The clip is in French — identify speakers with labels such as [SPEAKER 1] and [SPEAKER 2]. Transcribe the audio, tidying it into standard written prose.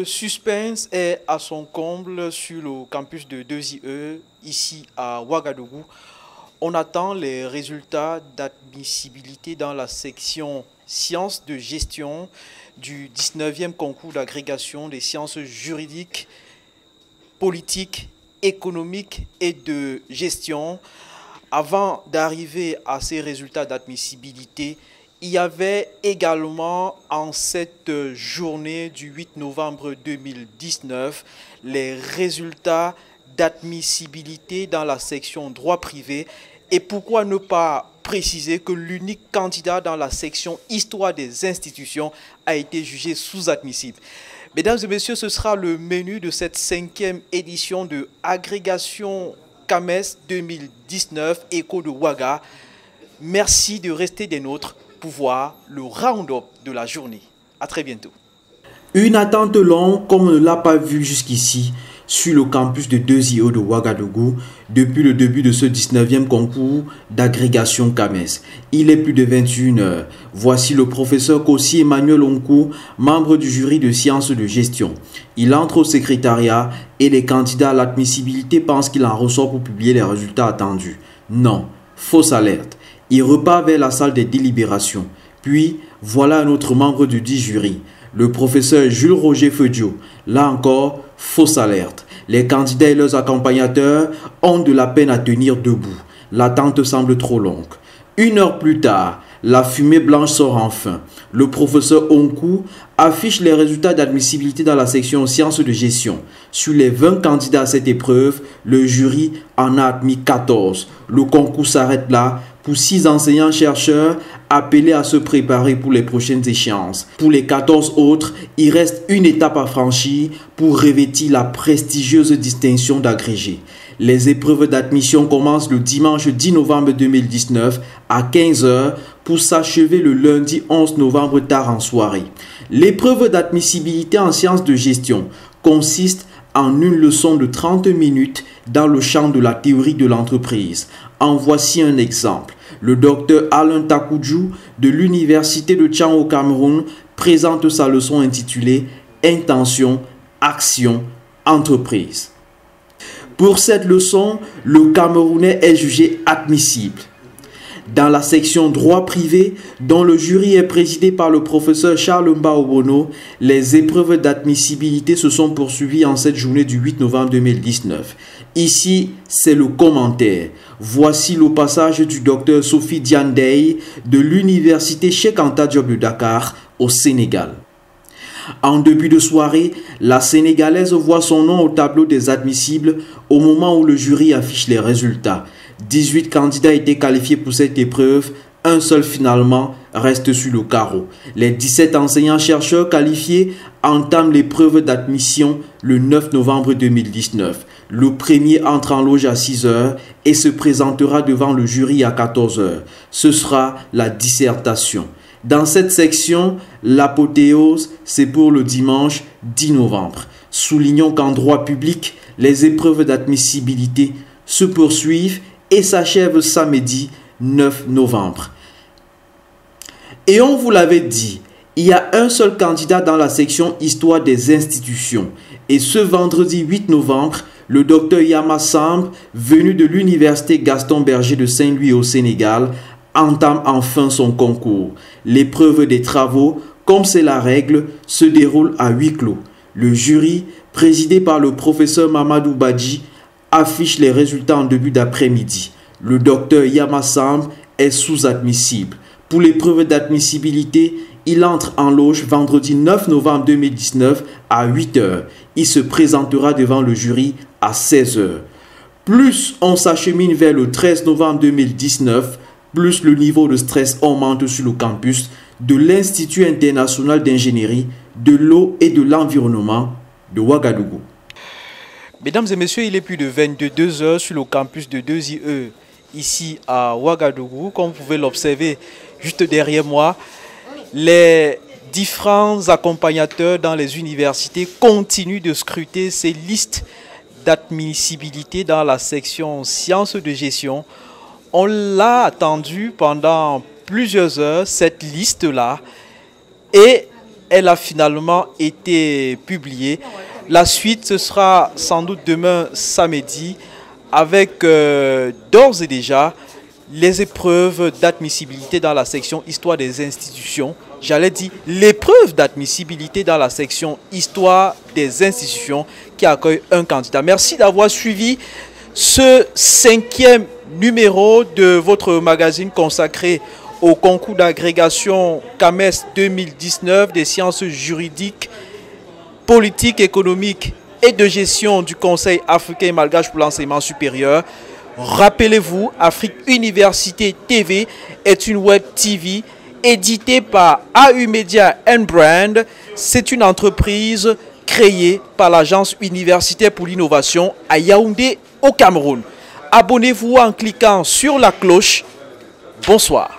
[SPEAKER 1] suspense est à son comble sur le campus de 2IE, ici à Ouagadougou. On attend les résultats d'admissibilité dans la section sciences de gestion du 19e concours d'agrégation des sciences juridiques, politiques, économiques et de gestion. Avant d'arriver à ces résultats d'admissibilité, il y avait également en cette journée du 8 novembre 2019 les résultats d'admissibilité dans la section droit privé. Et pourquoi ne pas préciser que l'unique candidat dans la section histoire des institutions a été jugé sous-admissible. Mesdames et messieurs, ce sera le menu de cette 5e édition de agrégation CAMES 2019 Éco de Ouaga. Merci de rester des nôtres pour voir le round-up de la journée. À très bientôt.
[SPEAKER 2] Une attente longue comme on ne l'a pas vu jusqu'ici sur le campus de 2IE de Ouagadougou depuis le début de ce 19e concours d'agrégation CAMES. Il est plus de 21 heures. Voici le professeur Kossi Emmanuel Onkou, membre du jury de sciences de gestion. Il entre au secrétariat et les candidats à l'admissibilité pensent qu'il en ressort pour publier les résultats attendus. Non, fausse alerte. Il repart vers la salle des délibérations. Puis, voilà un autre membre du dit jury, le professeur Jules Roger Feudio. Là encore, fausse alerte. Les candidats et leurs accompagnateurs ont de la peine à tenir debout. L'attente semble trop longue. 1 heure plus tard, la fumée blanche sort enfin. Le professeur Onkou affiche les résultats d'admissibilité dans la section sciences de gestion. Sur les 20 candidats à cette épreuve, le jury en a admis 14. Le concours s'arrête là pour 6 enseignants-chercheurs appelés à se préparer pour les prochaines échéances. Pour les 14 autres, il reste une étape à franchir pour revêtir la prestigieuse distinction d'agrégé. Les épreuves d'admission commencent le dimanche 10 novembre 2019 à 15 h pour s'achever le lundi 11 novembre tard en soirée. L'épreuve d'admissibilité en sciences de gestion consiste en une leçon de 30 minutes dans le champ de la théorie de l'entreprise. En voici un exemple. Le docteur Alain Takoudjou de l'Université de Tchang au Cameroun présente sa leçon intitulée « Intention, action, entreprise ». Pour cette leçon, le Camerounais est jugé admissible. Dans la section droit privé, dont le jury est présidé par le professeur Charles Mbaobono, les épreuves d'admissibilité se sont poursuivies en cette journée du 8 novembre 2019. Ici, c'est le commentaire. Voici le passage du docteur Sophie Diandey de l'Université Cheikh Anta Diop de Dakar au Sénégal. En début de soirée, la Sénégalaise voit son nom au tableau des admissibles au moment où le jury affiche les résultats. 18 candidats étaient qualifiés pour cette épreuve, un seul finalement reste sur le carreau. Les 17 enseignants-chercheurs qualifiés entament l'épreuve d'admission le 9 novembre 2019. Le premier entre en loge à 6 h et se présentera devant le jury à 14 h. Ce sera la dissertation. Dans cette section, l'apothéose, c'est pour le dimanche 10 novembre. Soulignons qu'en droit public, les épreuves d'admissibilité se poursuivent et s'achèvent samedi 9 novembre. Et on vous l'avait dit, il y a un seul candidat dans la section histoire des institutions. Et ce vendredi 8 novembre, le docteur Yama Samb, venu de l'université Gaston Berger de Saint-Louis au Sénégal, entame enfin son concours. L'épreuve des travaux, comme c'est la règle, se déroule à huis clos. Le jury, présidé par le professeur Mamadou Badji, affiche les résultats en début d'après-midi. Le docteur Yama Samb est sous-admissible. Pour l'épreuve d'admissibilité, il entre en loge vendredi 9 novembre 2019 à 8 h. Il se présentera devant le jury à 16 h. Plus on s'achemine vers le 13 novembre 2019, plus le niveau de stress augmente sur le campus de l'Institut international d'ingénierie de l'eau et de l'environnement de Ouagadougou.
[SPEAKER 1] Mesdames et messieurs, il est plus de 22 h sur le campus de 2IE, ici à Ouagadougou. Comme vous pouvez l'observer juste derrière moi, les différents accompagnateurs dans les universités continuent de scruter ces listes d'admissibilité dans la section sciences de gestion. On l'a attendu pendant plusieurs heures, cette liste-là, et elle a finalement été publiée. La suite, ce sera sans doute demain samedi avec d'ores et déjà les épreuves d'admissibilité dans la section Histoire des institutions. J'allais dire l'épreuve d'admissibilité dans la section Histoire des institutions qui accueille un candidat. Merci d'avoir suivi ce 5e numéro de votre magazine consacré au concours d'agrégation CAMES 2019 des sciences juridiques, politiques, économiques et de gestion du Conseil africain et malgache pour l'enseignement supérieur. Rappelez-vous, Afrique Université TV est une web TV éditée par AU Media and Brand. C'est une entreprise créée par l'Agence universitaire pour l'innovation à Yaoundé au Cameroun. Abonnez-vous en cliquant sur la cloche. Bonsoir.